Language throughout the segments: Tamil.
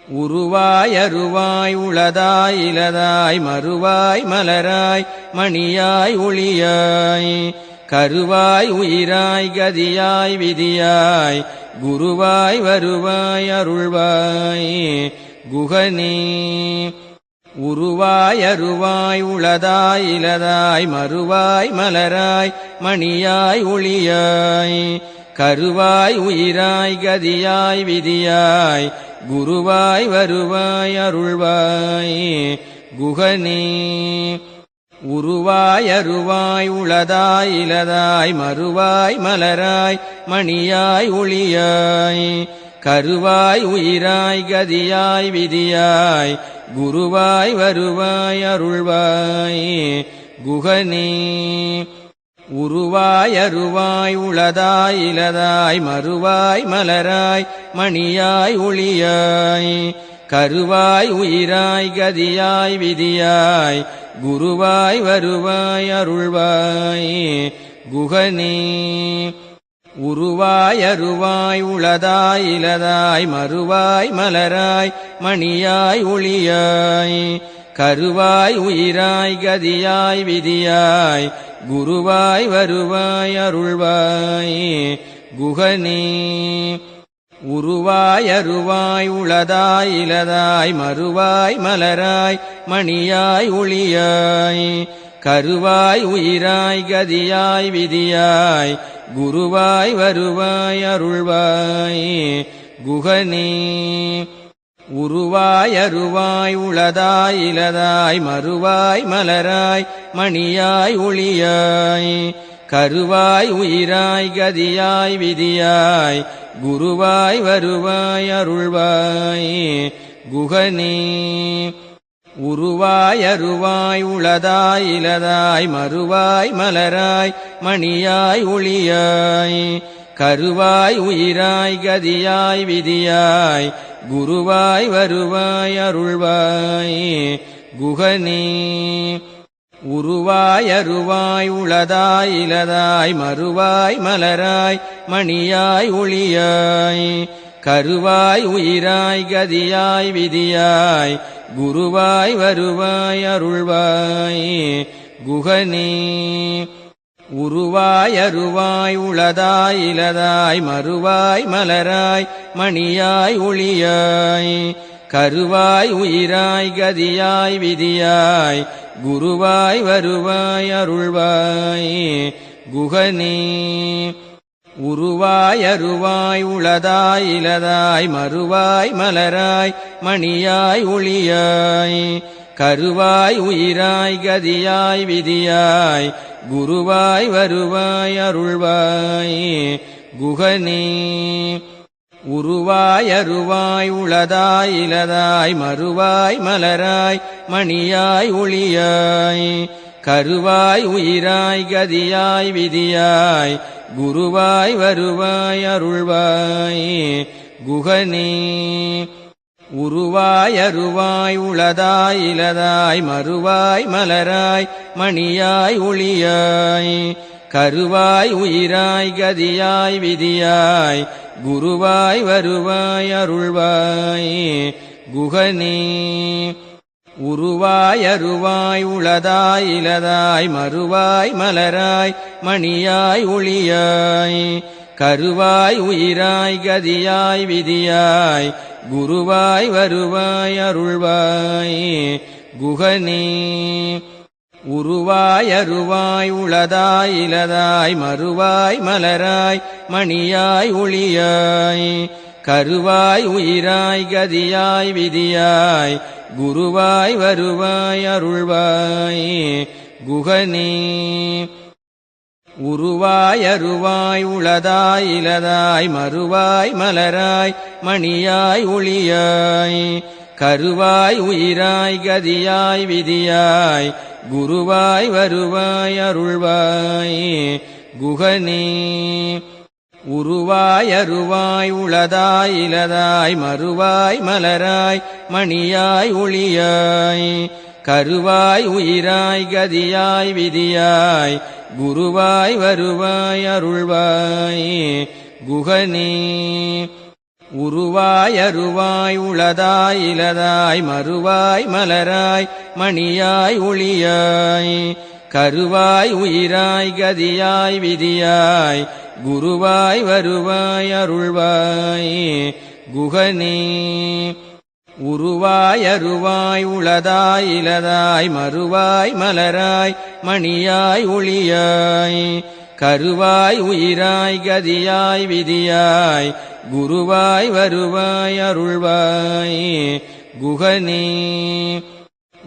உருவாய் அருவாய் உளதாய் இலதாய் மறுவாய் மலராய் மணியாய் ஒளியாய் கருவாய் உயிராய் கதியாய் விதியாய் குருவாய் வருவாய் அருள்வாய் குகனே. உருவாய் அருவாய் உளதாய் இலதாய் மறுவாய் மலராய் மணியாய் ஒளியாய் கருவாய் உயிராய் கதியாய் விதியாய் குருவாய் வருவாய் அருள்வாய் குகனே. உருவாய் அருவாய் உளதாய் இலதாய் மறுவாய் மலராய் மணியாய் ஒளியாய் கருவாய் உயிராய் கதியாய் விதியாய் குருவாய் வருவாய் அருள்வாய் குகனே. உருவாய் அருவாய் உளதாய் இலதாய் மறுவாய் மலராய் மணியாய் ஒளியாய் கருவாய் உயிராய் கதியாய் விதியாய் குருவாய் வருவாய் அருள்வாய் குகனே. உருவாய் அருவாய் உளதாய் இலதாய் மறுவாய் மலராய் மணியாய் ஒளியாய் கருவாய் உயிராய் கதியாய் விதியாய் குருவாய் வருவாய் அருள்வாய் குகனே. உருவாய் அருவாய் உளதாய் இலதாய் மறுவாய் மலராய் மணியாய் ஒளியாய் கருவாய் உயிராய் கதியாய் விதியாய் குருவாய் வருவாய் அருள்வாய் குகனே. உருவாய் அருவாய் உளதாய் இலதாய் மறுவாய் மலராய் மணியாய் ஒளியாய் கருவாய் உயிராய் கதியாய் விதியாய் குருவாய் வருவாய் அருள்வாய் குகனே. உருவாய் அருவாய் உளதாய் இலதாய் மறுவாய் மலராய் மணியாய் ஒளியாய் கருவாய் உயிராய் கதியாய் விதியாய் குருவாய் வருவாய் அருள்வாய் குகனே. உருவாய் அருவாய் உளதாய் இலதாய் மறுவாய் மலராய் மணியாய் ஒளியாய் கருவாய் உயிராய் கதியாய் விதியாய் குருவாய் வருவாய் அருள்வாய் குகனே. உருவாய் அருவாய் உளதாய் இலதாய் மறுவாய் மலராய் மணியாய் ஒளியாய் கருவாய் உயிராய் கதியாய் விதியாய் குருவாய் வருவாய் அருள்வாய் குகனே. உருவாய் அருவாய் உளதாய் இலதாய் மறுவாய் மலராய் மணியாய் ஒளியாய் கருவாய் உயிராய் கதியாய் விதியாய் குருவாய் வருவாய் அருள்வாய் குகனே. உருவாய் அருவாய் உளதாய் இலதாய் மறுவாய் மலராய் மணியாய் ஒளியாய் கருவாய் உயிராய் கதியாய் விதியாய் குருவாய் வருவாய் அருள்வாய் குகனே. உருவாய் அருவாய் உளதாய் இலதாய் மறுவாய் மலராய் மணியாய் ஒளியாய் கருவாய் உயிராய் கதியாய் விதியாய் குருவாய் வருவாய் அருள்வாய் குகனே. உருவாய் அருவாய் உளதாய் இலதாய் மறுவாய் மலராய் மணியாய் ஒளியாய் கருவாய் உயிராய் கதியாய் விதியாய் குருவாய் வருவாய் அருள்வாய் குகனே. உருவாய் அருவாய் உளதாய் இலதாய் மறுவாய் மலராய் மணியாய் ஒளியாய் கருவாய் உயிராய் கதியாய் விதியாய் குருவாய் வருவாய் அருள்வாய் குகனே. உருவாய் அருவாய் உளதாய் இலதாய் மறுவாய் மலராய் மணியாய் ஒளியாய் கருவாய் உயிராய் கதியாய் விதியாய் குருவாய் வருவாய் அருள்வாய் குகனே. உருவாய் அருவாய் உளதாய் இலதாய் மறுவாய் மலராய் மணியாய் ஒளியாய் கருவாய் உயிராய் கதியாய் விதியாய் குருவாய் வருவாய் அருள்வாய் குகனே. உருவாய் அருவாய் உளதாய் இலதாய் மறுவாய் மலராய் மணியாய் ஒளியாய் கருவாய் உயிராய் கதியாய் விதியாய் குருவாய் வருவாய் அருள்வாய் குகனே உருவாய் அருவாய் உளதாய் இலதாய் மறுவாய் மலராய் மணியாய் ஒளியாய் கருவாய் உயிராய் கதியாய் விதியாய் குருவாய் வருவாய் அருள்வாய் குகனே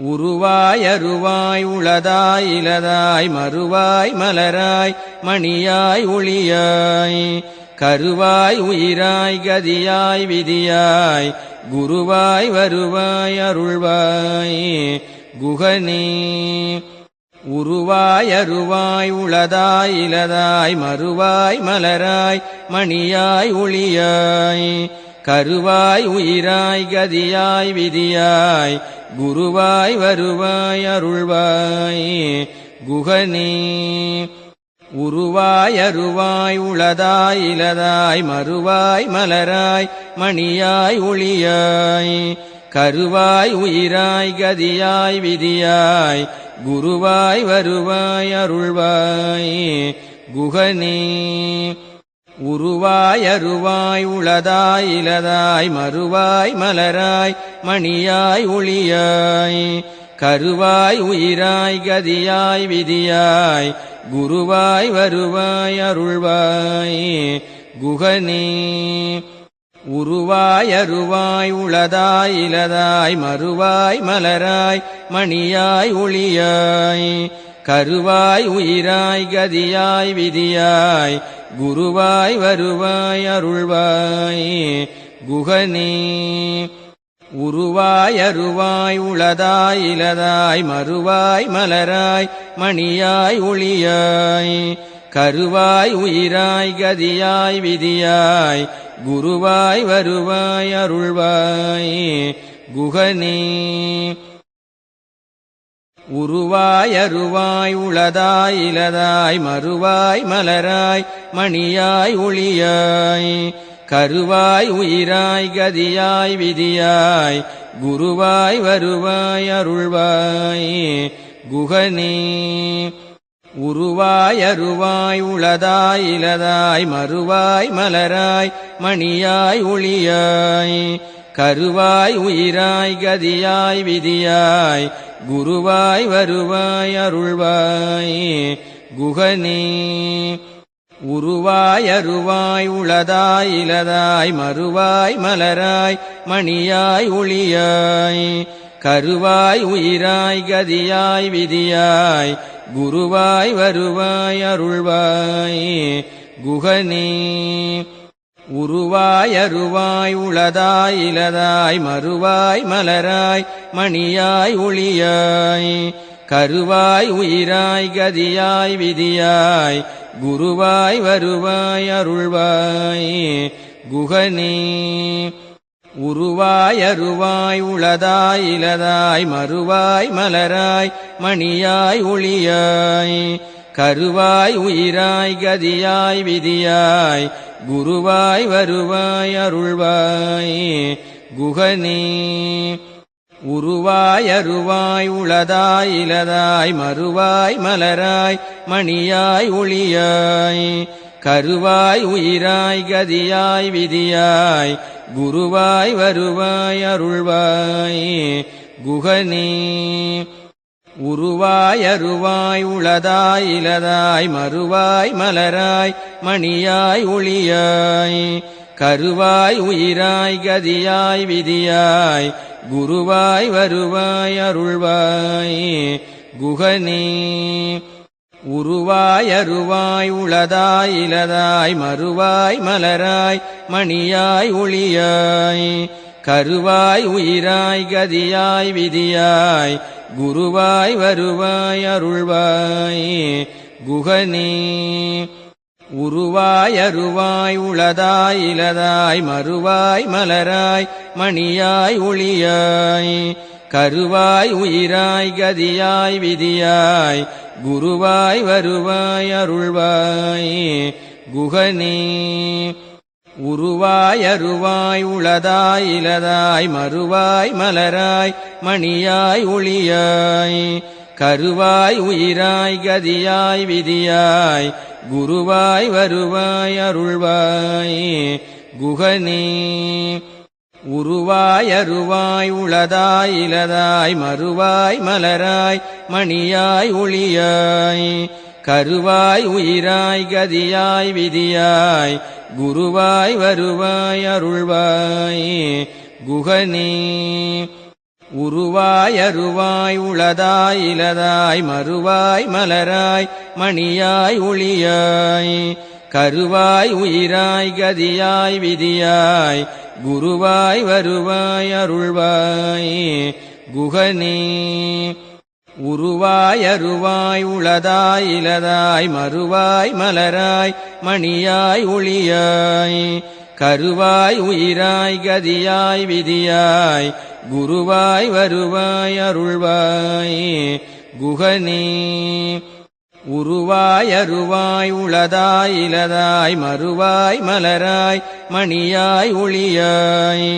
உருவாய் அருவாய் உளதாய் இலதாய் மறுவாய் மலராய் மணியாய் ஒளியாய் கருவாய் உயிராய் கதியாய் விதியாய் குருவாய் வருவாய் அருள்வாய் குகனே உருவாய் அருவாய் உளதாய் இலதாய் மறுவாய் மலராய் மணியாய் ஒளியாய் கருவாய் உயிராய் கதியாய் விதியாய் குருவாய் வருவாய் அருள்வாய் குகனே உருவாய் அருவாய் உளதாய் இலதாய் மறுவாய் மலராய் மணியாய் ஒளியாய் கருவாய் உயிராய் கதியாய் விதியாய் குருவாய் வருவாய் அருள்வாய் குகனே உருவாய் அருவாய் உளதாய் இலதாய் மறுவாய் மலராய் மணியாய் ஒளியாய் கருவாய் உயிராய் கதியாய் விதியாய் குருவாய் வருவாய் அருள்வாய் குகனே உருவாய் அருவாய் உளதாய் இலதாய் மறுவாய் மலராய் மணியாய் ஒளியாய் கருவாய் உயிராய் கதியாய் விதியாய் குருவாய் வருவாய் அருள்வாய் குகனே உருவாய் அருவாய் உளதாய் இலதாய் மறுவாய் மலராய் மணியாய் ஒளியாய் கருவாய் உயிராய் கதியாய் விதியாய் குருவாய் வருவாய் அருள்வாய் குகனே உருவாய் அருவாய் உளதாய் இலதாய் மறுவாய் மலராய் மணியாய் ஒளியாய் கருவாய் உயிராய் கதியாய் விதியாய் குருவாய் வருவாய் அருள்வாய் குகனே உருவாய் அருவாய் உளதாய் இலதாய் மறுவாய் மலராய் மணியாய் ஒளியாய் கருவாய் உயிராய் கதியாய் விதியாய் குருவாய் வருவாய் அருள்வாய் குகனே உருவாய் அருவாய் உளதாய் இலதாய் மறுவாய் மலராய் மணியாய் ஒளியாய் கருவாய் உயிராய் கதியாய் விதியாய் குருவாய் வருவாய் அருள்வாய் குகனே உருவாய் அருவாய் உளதாய் இலதாய் மறுவாய் மலராய் மணியாய் ஒளியாய் கருவாய் உயிராய் கதியாய் விதியாய் குருவாய் வருவாய் அருள்வாய் குகனே உருவாய் அருவாய் உளதாய் இலதாய் மறுவாய் மலராய் மணியாய் ஒளியாய் கருவாய் உயிராய் கதியாய் விதியாய் குருவாய் வருவாய் அருள்வாய் குகனே உருவாய் அருவாய் உளதாய் இலதாய் மறுவாய் மலராய் மணியாய் ஒளியாய் கருவாய் உயிராய் கதியாய் விதியாய் குருவாய் வருவாய் அருள்வாய் குகனே உருவாய் அருவாய் உளதாய் இலதாய் மறுவாய் மலராய் மணியாய் ஒளியாய் கருவாய் உயிராய் கதியாய் விதியாய் குருவாய் வருவாய் அருள்வாய் குகனே உருவாய் அருவாய் உளதாய் இலதாய் மறுவாய் மலராய் மணியாய் ஒளியாய் கருவாய் உயிராய் கதியாய் விதியாய் குருவாய் வருவாய் அருள்வாய் குகனே உருவாய் அருவாய் உளதாய் இலதாய் மறுவாய் மலராய் மணியாய் ஒளியாய் கருவாய் உயிராய் கதியாய் விதியாய் குருவாய் வருவாய் அருள்வாய் குகனே உருவாய் அருவாய் உளதாய் இலதாய் மறுவாய் மலராய் மணியாய் ஒளியாய் கருவாய் உயிராய் கதியாய் விதியாய் குருவாய் வருவாய் அருள்வாய் குகனே உருவாய் அருவாய் உளதாய் இலதாய் மறுவாய் மலராய் மணியாய் ஒளியாய் கருவாய் உயிராய் கதியாய் விதியாய் குருவாய் வருவாய் அருள்வாய் குகனே உருவாய் அருவாய் உளதாய் இலதாய் மறுவாய் மலராய் மணியாய் ஒளியாய் கருவாய் உயிராய் கதியாய் விதியாய் குருவாய் வருவாய் அருள்வாய் குகனே உருவாய் அருவாய் உளதாய் இலதாய் மறுவாய் மலராய் மணியாய் ஒளியாய் கருவாய் உயிராய் கதியாய் விதியாய் குருவாய் வருவாய் அருள்வாய் குகனே உருவாய் அருவாய் உளதாய் இலதாய் மறுவாய் மலராய் மணியாய் ஒளியாய்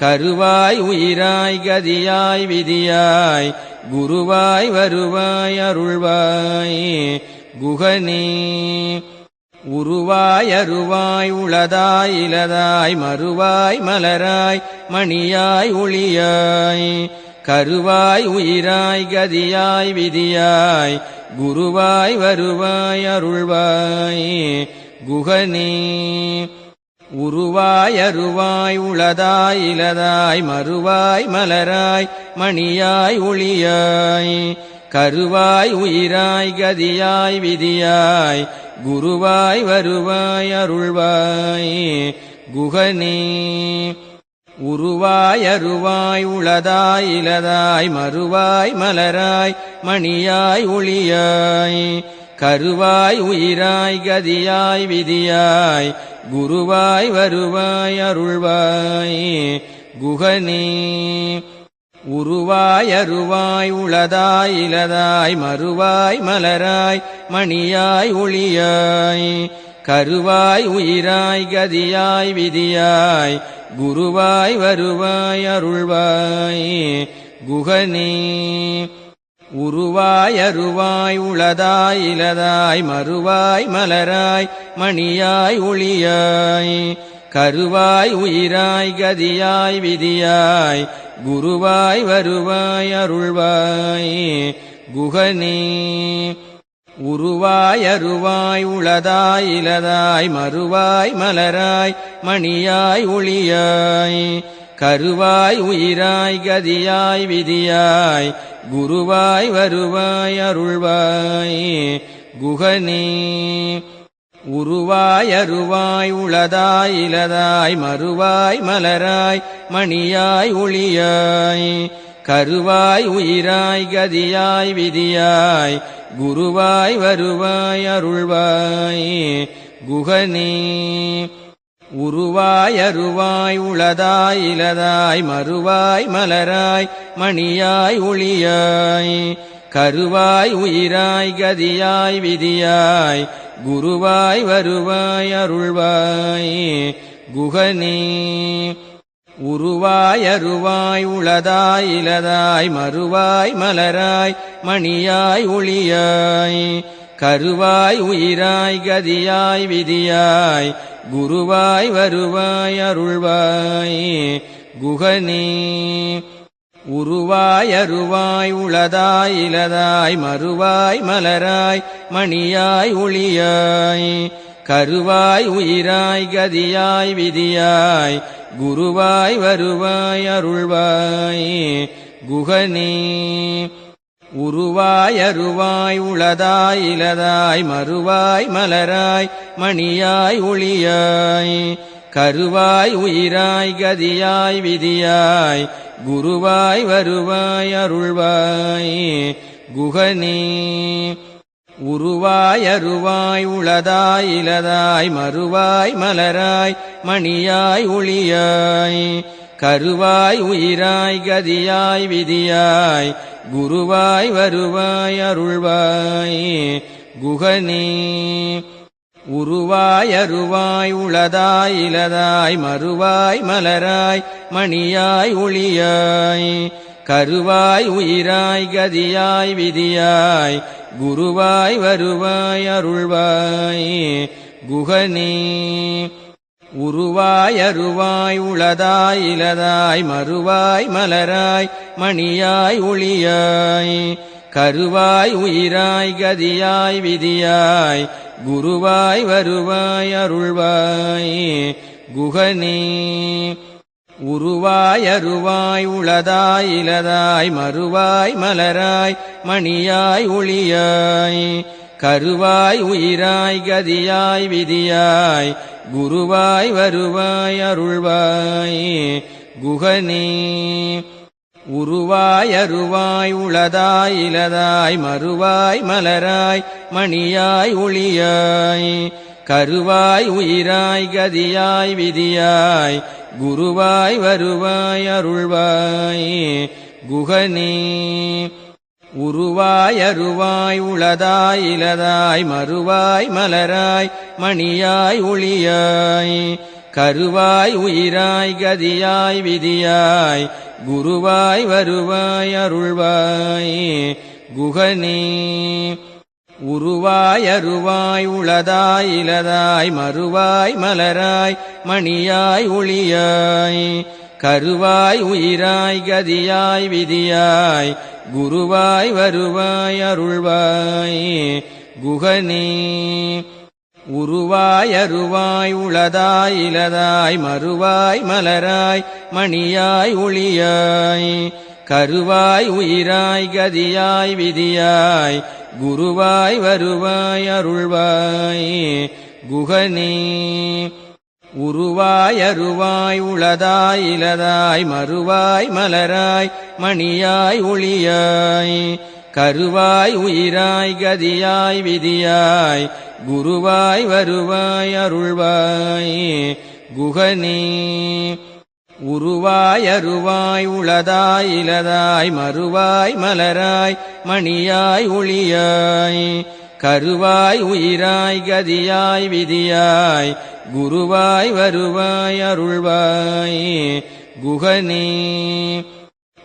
கருவாய் உயிராய் கதியாய் விதியாய் குருவாய் வருவாய் அருள்வாய் குகனே உருவாய் அருவாய் உளதாய் இலதாய் மறுவாய் மலராய் மணியாய் ஒளியாய் கருவாய் உயிராய் கதியாய் விதியாய் குருவாய் வருவாய் அருள்வாய் குகனே உருவாய் அருவாய் உளதாய் இலதாய் மறுவாய் மலராய் மணியாய் ஒளியாய் கருவாய் உயிராய் கதியாய் விதியாய் குருவாய் வருவாய் அருள்வாய் குகனே உருவாய் அருவாய் உளதாய் இலதாய் மறுவாய் மலராய் மணியாய் ஒளியாய் கருவாய் உயிராய் கதியாய் விதியாய் குருவாய் வருவாய் அருள்வாய் குகனே உருவாய் அருவாய் உளதாய் இலதாய் மறுவாய் மலராய் மணியாய் ஒளியாய் கருவாய் உயிராய் கதியாய் விதியாய் குருவாய் வருவாய் அருள்வாய் குகனே உருவாய் அருவாய் உளதாய் இலதாய் மறுவாய் மலராய் மணியாய் ஒளியாய் கருவாய் உயிராய் கதியாய் விதியாய் குருவாய் வருவாய் அருள்வாய் குகனே உருவாய் அருவாய் உளதாய் இலதாய் மறுவாய் மலராய் மணியாய் ஒளியாய் கருவாய் உயிராய் கதியாய் விதியாய் குருவாய் வருவாய் அருள்வாய் குகனே உருவாய் அருவாய் உளதாய் இலதாய் மறுவாய் மலராய் மணியாய் ஒளியாய் கருவாய் உயிராய் கதியாய் விதியாய் குருவாய் வருவாய் அருள்வாய் குகனே உருவாய் அருவாய் உளதாய் இலதாய் மறுவாய் மலராய் மணியாய் ஒளியாய் கருவாய் உயிராய் கதியாய் விதியாய் குருவாய் வருவாய் அருள்வாய் குகனே உருவாய் அருவாய் உளதாய் இலதாய் மறுவாய் மலராய் மணியாய் ஒளியாய் கருவாய் உயிராய் கதியாய் விதியாய் குருவாய் வருவாய் அருள்வாய் குகனே உருவாய் அருவாய் உளதாய் இலதாய் மறுவாய் மலராய் மணியாய் ஒளியாய் கருவாய் உயிராய் கதியாய் விதியாய் குருவாய் வருவாய் அருள்வாய் குகனே உருவாய் அருவாய் உளதாய் இலதாய் மறுவாய் மலராய் மணியாய் ஒளியாய் கருவாய் உயிராய் கதியாய் விதியாய் குருவாய் வருவாய் அருள்வாய் குகனே உருவாய் அருவாய் உளதாய் இலதாய் மறுவாய் மலராய் மணியாய் ஒளியாய் கருவாய் உயிராய் கதியாய் விதியாய் குருவாய் வருவாய் அருள்வாய் குகனே உருவாய் அருவாய் உளதாய் இலதாய் மறுவாய் மலராய் மணியாய் ஒளியாய் கருவாய் உயிராய் கதியாய் விதியாய் குருவாய் வருவாய் அருள்வாய் குகனே உருவாய் அருவாய் உளதாய் இலதாய் மறுவாய் மலராய் மணியாய் ஒளியாய் கருவாய் உயிராய் கதியாய் விதியாய் குருவாய் வருவாய் அருள்வாய் குகனே உருவாய் அருவாய் உளதாய் இலதாய் மறுவாய் மலராய் மணியாய் ஒளியாய் கருவாய் உயிராய் கதியாய் விதியாய் குருவாய் வருவாய் அருள்வாய் குகனே உருவாய் அருவாய் உளதாய் இலதாய் மறுவாய் மலராய் மணியாய் ஒளியாய் கருவாய் உயிராய் கதியாய் விதியாய் குருவாய் வருவாய் அருள்வாய் குகனே உருவாய் அருவாய் உளதாய் இலதாய் மறுவாய் மலராய் மணியாய் ஒளியாய் கருவாய் உயிராய் கதியாய் விதியாய் குருவாய் வருவாய் அருள்வாய் குகனே உருவாய் அருவாய் உளதாய் இலதாய் மறுவாய் மலராய் மணியாய் ஒளியாய் கருவாய் உயிராய் கதியாய் விதியாய் குருவாய் வருவாய் அருள்வாய் குகனே உருவாய் அருவாய் உளதாய் இலதாய் மறுவாய் மலராய் மணியாய் ஒளியாய் கருவாய் உயிராய் கதியாய் விதியாய் குருவாய் வருவாய் அருள்வாய் குகனே உருவாய் அருவாய் உளதாய் இலதாய் மறுவாய் மலராய் மணியாய் ஒளியாய் கருவாய் உயிராய் கதியாய் விதியாய் குருவாய் வருவாய் அருள்வாய் குகனே உருவாய் அருவாய் உளதாய் இலதாய் மறுவாய் மலராய் மணியாய் ஒளியாய் கருவாய் உயிராய் கதியாய் விதியாய் குருவாய் வருவாய் அருள்வாய் குகனே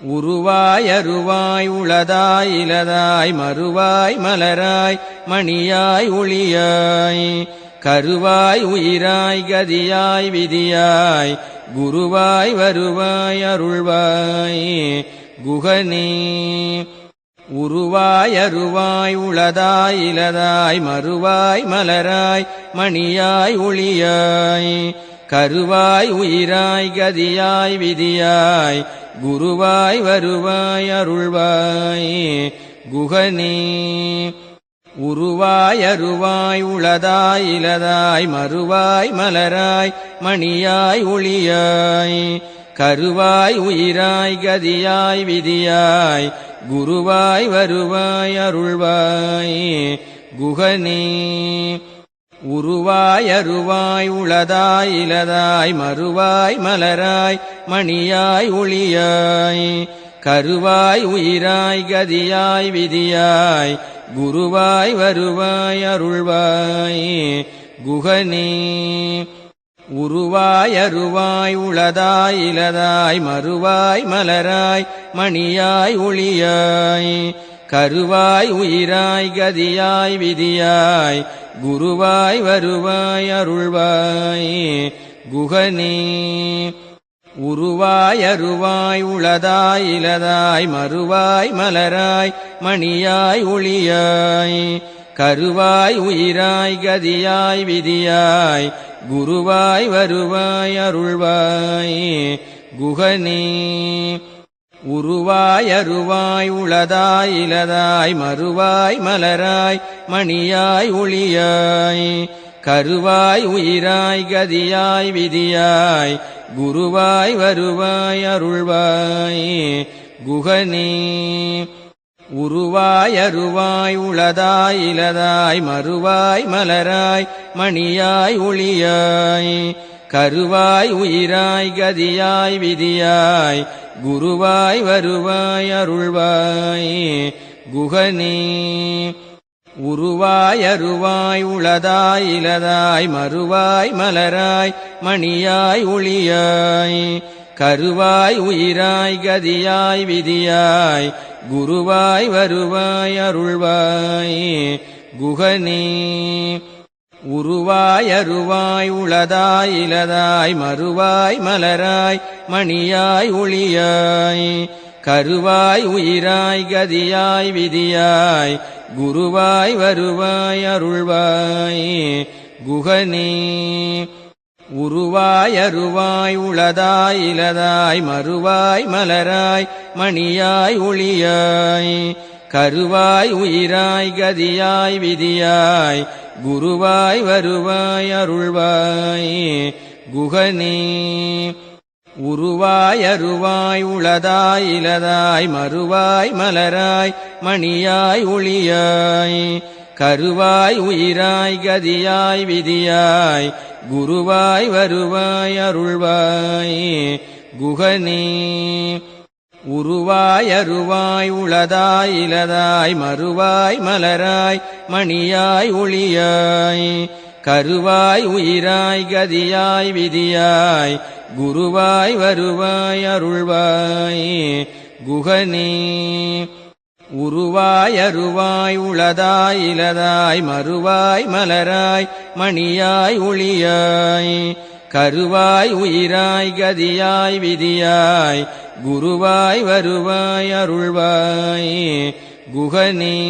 உருவாய் அருவாய் உளதாய் இலதாய் மறுவாய் மலராய் மணியாய் ஒளியாய் கருவாய் உயிராய் கதியாய் விதியாய் குருவாய் வருவாய் அருள்வாய் குகனே உருவாய் அருவாய் உளதாய் இலதாய் மறுவாய் மலராய் மணியாய் ஒளியாய் கருவாய் உயிராய் கதியாய் விதியாய் குருவாய் வருவாய் அருள்வாய் குகனே உருவாய் அருவாய் உளதாய் இலதாய் மறுவாய் மலராய் மணியாய் ஒளியாய் கருவாய் உயிராய் கதியாய் விதியாய் குருவாய் வருவாய் அருள்வாய் குகனே உருவாய் அருவாய் உளதாய் இலதாய் மறுவாய் மலராய் மணியாய் ஒளியாய் கருவாய் உயிராய் கதியாய் விதியாய் குருவாய் வருவாய் அருள்வாய் குகனே உருவாய் அருவாய் உளதாய் இலதாய் மறுவாய் மலராய் மணியாய் ஒளியாய் கருவாய் உயிராய் கதியாய் விதியாய் குருவாய் வருவாய் அருள்வாய் குகனே உருவாய் அருவாய் உளதாய் இலதாய் மறுவாய் மலராய் மணியாய் ஒளியாய் கருவாய் உயிராய் கதியாய் விதியாய் குருவாய் வருவாய் அருள்வாய் குகனே உருவாய் அருவாய் உளதாய் இலதாய் மறுவாய் மலராய் மணியாய் ஒளியாய் கருவாய் உயிராய் கதியாய் விதியாய் குருவாய் வருவாய் அருள்வாய் குகனே உருவாய் அருவாய் உளதாய் இலதாய் மறுவாய் மலராய் மணியாய் ஒளியாய் கருவாய் உயிராய் கதியாய் விதியாய் குருவாய் வருவாய் அருள்வாய் குகனே உருவாய் அருவாய் உளதாய் இலதாய் மறுவாய் மலராய் மணியாய் ஒளியாய் கருவாய் உயிராய் கதியாய் விதியாய் குருவாய் வருவாய் அருள்வாய் குகனே உருவாய் அருவாய் உளதாய் இலதாய் மறுவாய் மலராய் மணியாய் ஒளியாய் கருவாய் உயிராய் கதியாய் விதியாய் குருவாய் வருவாய் அருள்வாய் குகனே உருவாய் அருவாய் உளதாய் இலதாய் மறுவாய் மலராய் மணியாய் ஒளியாய் கருவாய் உயிராய் கதியாய் விதியாய் குருவாய் வருவாய் அருள்வாய் குகனே உருவாய் அருவாய் உளதாய் இலதாய் மறுவாய் மலராய் மணியாய் ஒளியாய் கருவாய் உயிராய் கதியாய் விதியாய் குருவாய் வருவாய் அருள்வாய் குகனே உருவாய் அருவாய் உளதாய் இலதாய் மறுவாய் மலராய் மணியாய் ஒளியாய் கருவாய் உயிராய் கதியாய் விதியாய் குருவாய் வருவாய் அருள்வாய் குகனே உருவாய் அருவாய் உளதாய் இலதாய் மறுவாய் மலராய் மணியாய் ஒளியாய் கருவாய் உயிராய் கதியாய் விதியாய் குருவாய் வருவாய் அருள்வாய் குகனே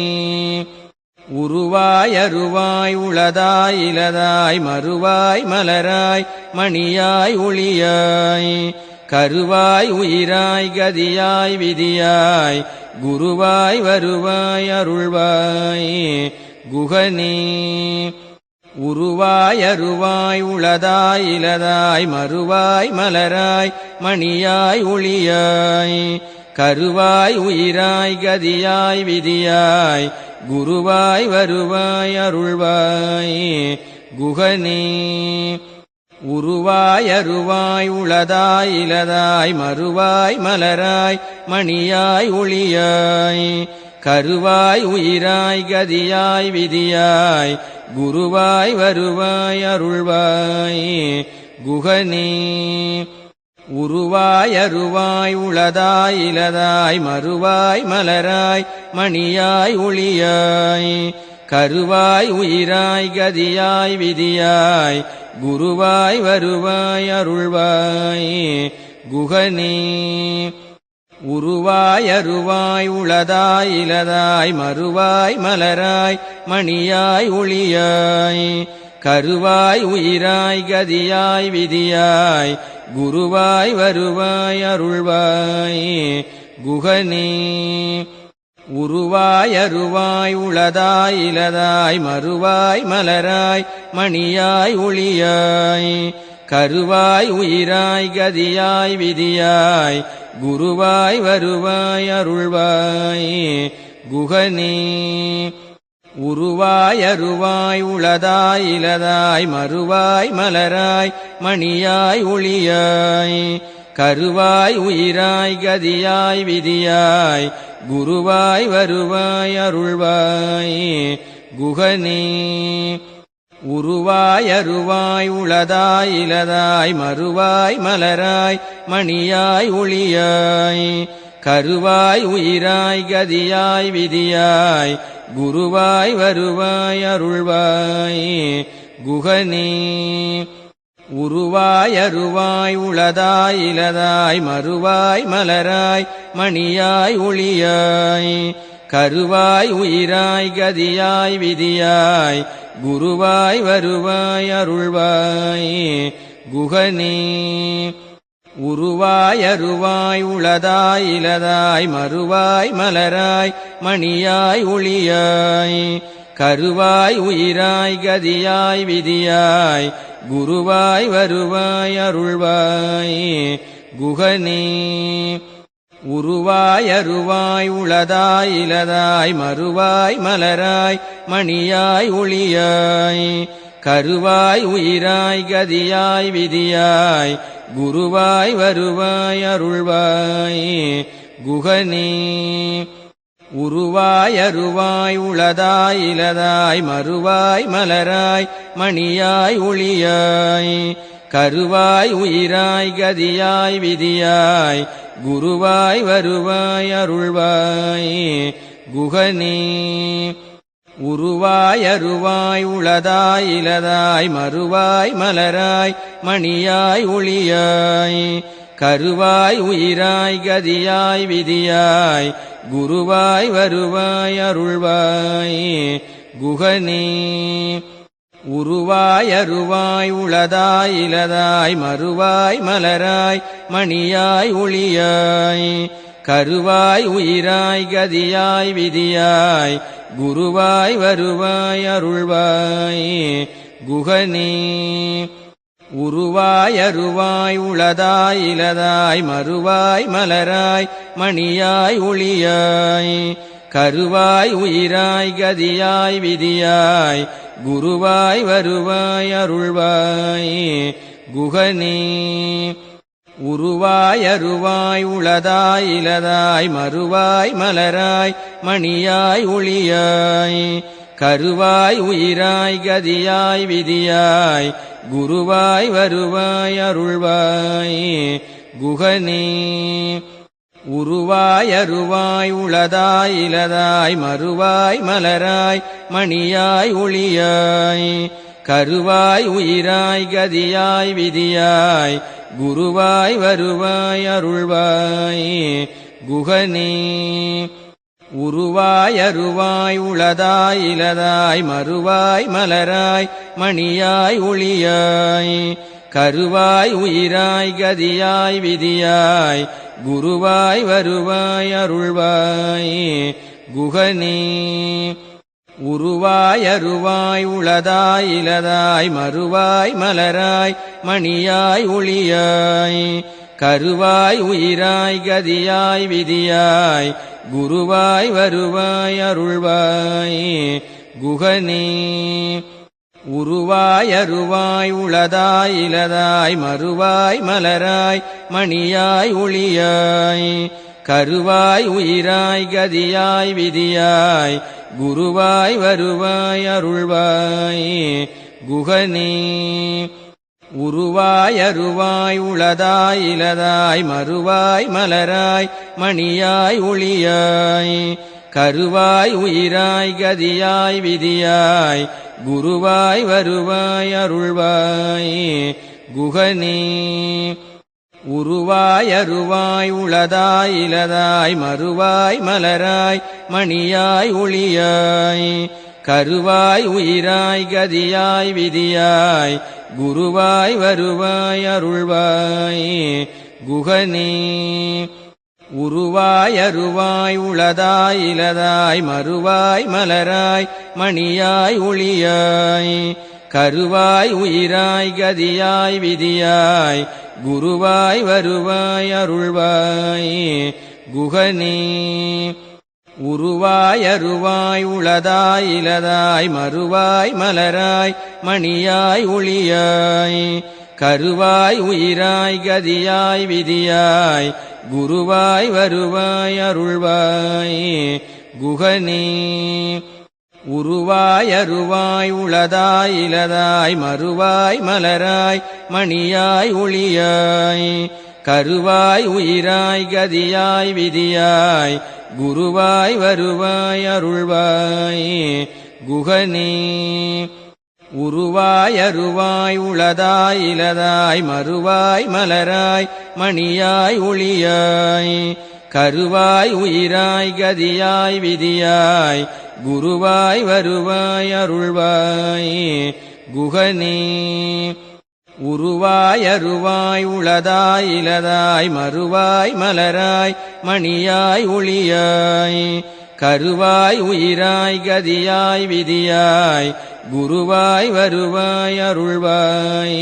உருவாய் அருவாய் உளதாய் இலதாய் மறுவாய் மலராய் மணியாய் ஒளியாய் கருவாய் உயிராய் கதியாய் விதியாய் குருவாய் வருவாய் அருள்வாய் குகனே உருவாய் அருவாய் உளதாய் இலதாய் மறுவாய் மலராய் மணியாய் ஒளியாய் கருவாய் உயிராய் கதியாய் விதியாய் குருவாய் வருவாய் அருள்வாய் குகனே உருவாய் அருவாய் உளதாய் இலதாய் மறுவாய் மலராய் மணியாய் ஒளியாய் கருவாய் உயிராய் கதியாய் விதியாய் குருவாய் வருவாய் அருள்வாய் குகனே உருவாய் அருவாய் உளதாய் இலதாய் மறுவாய் மலராய் மணியாய் ஒளியாய் கருவாய் உயிராய் கதியாய் விதியாய் குருவாய் வருவாய் அருள்வாய் குகனே உருவாய் அருவாய் உளதாய் இலதாய் மறுவாய் மலராய் மணியாய் ஒளியாய் கருவாய் உயிராய் கதியாய் விதியாய் குருவாய் வருவாய் அருள்வாய் குகனே உருவாய் அருவாய் உளதாய் இலதாய் மறுவாய் மலராய் மணியாய் ஒளியாய் கருவாய் உயிராய் கதியாய் விதியாய் குருவாய் வருவாய் அருள்வாய் குகனே உருவாய் அருவாய் உளதாய் இலதாய் மறுவாய் மலராய் மணியாய் ஒளியாய் கருவாய் உயிராய் கதியாய் விதியாய் குருவாய் வருவாய் அருள்வாய் குகனே உருவாய் அருவாய் உளதாய் இலதாய் மறுவாய் மலராய் மணியாய் ஒளியாய் கருவாய் உயிராய் கதியாய் விதியாய் குருவாய் வருவாய் அருள்வாய் குகனே உருவாய் அருவாய் உளதாய் இலதாய் மறுவாய் மலராய் மணியாய் ஒளியாய் கருவாய் உயிராய் கதியாய் விதியாய் குருவாய் வருவாய் அருள்வாய் குகனே உருவாய் அருவாய் உளதாய் இலதாய் மறுவாய் மலராய் மணியாய் ஒளியாய் கருவாய் உயிராய் கதியாய் விதியாய் குருவாய் வருவாய் அருள்வாய் குகனே உருவாய் அருவாய் உளதாய் இலதாய் மறுவாய் மலராய் மணியாய் ஒளியாய் கருவாய் உயிராய் கதியாய் விதியாய் குருவாய் வருவாய் அருள்வாய் குகனே உருவாய் அருவாய் உளதாய் இலதாய் மறுவாய் மலராய் மணியாய் ஒளியாய் கருவாய் உயிராய் கதியாய் விதியாய் குருவாய் வருவாய் அருள்வாய் குகனே உருவாய் அருவாய் உளதாய் இலதாய் மறுவாய் மலராய் மணியாய் ஒளியாய் கருவாய் உயிராய் கதியாய் விதியாய் குருவாய் வருவாய் அருள்வாய் குகனே உருவாய் அருவாய் உளதாய் இலதாய் மறுவாய் மலராய் மணியாய் ஒளியாய் கருவாய் உயிராய் கதியாய் விதியாய் குருவாய் வருவாய் அருள்வாய் குகனே உருவாய் அருவாய் உளதாய் இலதாய் மறுவாய் மலராய் மணியாய் ஒளியாய் கருவாய் உயிராய் கதியாய் விதியாய் குருவாய் வருவாய் அருள்வாய் குகனே உருவாய் அருவாய் உளதாய் இலதாய் மறுவாய் மலராய் மணியாய் ஒளியாய் கருவாய் உயிராய் கதியாய் விதியாய் குருவாய் வருவாய் அருள்வாய் குகனே உருவாய் அருவாய் உளதாய் இலதாய் மறுவாய் மலராய் மணியாய் ஒளியாய் கருவாய் உயிராய் கதியாய் விதியாய் குருவாய் வருவாய் அருள்வாய் குகனே உருவாய் அருவாய் உளதாய் இலதாய் மறுவாய் மலராய் மணியாய் ஒளியாய் கருவாய் உயிராய் கதியாய் விதியாய் குருவாய் வருவாய் அருள்வாய் குகனே உருவாய் அருவாய் உளதாய் இலதாய் மறுவாய் மலராய் மணியாய் ஒளியாய் கருவாய் உயிராய் கதியாய் விதியாய் குருவாய் வருவாய் அருள்வாய் குகனே உருவாய் அருவாய் உளதாய் இலதாய் மறுவாய் மலராய் மணியாய் ஒளியாய் கருவாய் உயிராய் கதியாய் விதியாய் குருவாய் வருவாய் அருள்வாய் குகனே உருவாய் அருவாய் உளதாய் இலதாய் மறுவாய் மலராய் மணியாய் ஒளியாய் கருவாய் உயிராய் கதியாய் விதியாய் குருவாய் வருவாய் அருள்வாய் குகனே உருவாய் அருவாய் உளதாய் இலதாய் மறுவாய் மலராய் மணியாய் ஒளியாய் கருவாய் உயிராய் கதியாய் விதியாய் குருவாய் வருவாய் அருள்வாய் குகனே உருவாய் அருவாய் உளதாய் இலதாய் மறுவாய் மலராய் மணியாய் ஒளியாய் கருவாய் உயிராய் கதியாய் விதியாய் குருவாய் வருவாய் அருள்வாய் குகனே உருவாய் அருவாய் உளதாய் இலதாய் மறுவாய் மலராய் மணியாய் ஒளியாய் கருவாய் உயிராய் கதியாய் விதியாய் குருவாய் வருவாய் அருள்வாய் குகனே உருவாய் அருவாய் உளதாய் இலதாய் மறுவாய் மலராய் மணியாய் ஒளியாய் கருவாய் உயிராய் கதியாய் விதியாய் குருவாய் வருவாய் அருள்வாய் குகனே உருவாய் அருவாய் உளதாய் இலதாய் மறுவாய் மலராய் மணியாய் ஒளியாய் கருவாய் உயிராய் கதியாய் விதியாய் குருவாய் வருவாய் அருள்வாய் குகனே உருவாய் அருவாய் உளதாய் இலதாய் மறுவாய் மலராய் மணியாய் ஒளியாய் கருவாய் உயிராய் கதியாய் விதியாய் குருவாய் வருவாய் அருள்வாய்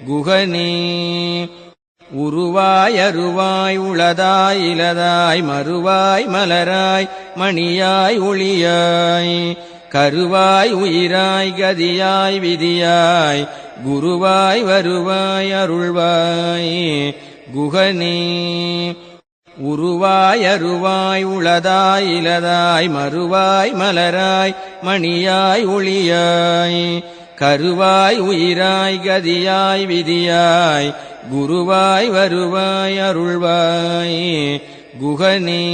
குகனே உருவாய் அருவாய் உளதாய் இலதாய் மறுவாய் மலராய் மணியாய் ஒளியாய் கருவாய் உயிராய் கதியாய் விதியாய் குருவாய் வருவாய் அருள்வாய் குகனே உருவாய் அருவாய் உளதாய் இலதாய் மறுவாய் மலராய் மணியாய் ஒளியாய் கருவாய் உயிராய் கதியாய் விதியாய் குருவாய் வருவாய் அருள்வாய் குகனே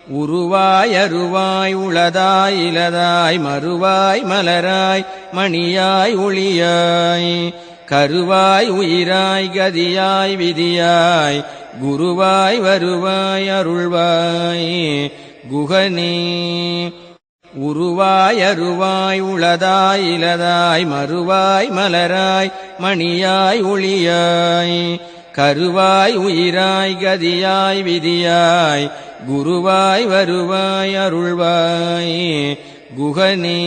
உருவாய் அருவாய் உளதாய் இலதாய் மறுவாய் மலராய் மணியாய் ஒளியாய் கருவாய் உயிராய் கதியாய் விதியாய் குருவாய் வருவாய் அருள்வாய் குகனே உருவாய் அருவாய் உளதாய் இலதாய் மறுவாய் மலராய் மணியாய் ஒளியாய் கருவாய் உயிராய் கதியாய் விதியாய் குருவாய் வருவாய் அருள்வாய் குகனே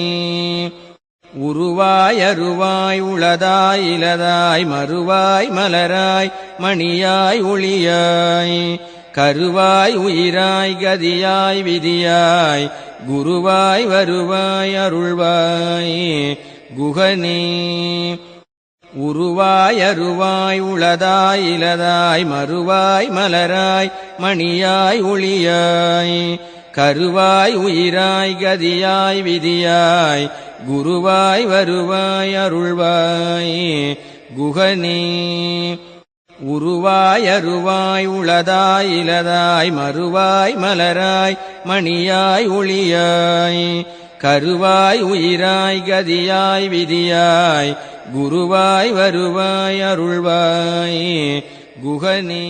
உருவாய் அருவாய் உளதாய் இலதாய் மறுவாய் மலராய் மணியாய் ஒளியாய் கருவாய் உயிராய் கதியாய் விதியாய் குருவாய் வருவாய் அருள்வாய் குகனே உருவாய் அருவாய் உளதாய் இலதாய் மறுவாய் மலராய் மணியாய் ஒளியாய் கருவாய் உயிராய் கதியாய் விதியாய் குருவாய் வருவாய் அருள்வாய் குகனே உருவாய் அருவாய் உளதாய் இலதாய் மறுவாய் மலராய் மணியாய் ஒளியாய் கருவாய் உயிராய் கதியாய் விதியாய் குருவாய் வருவாய் அருள்வாய் குகனே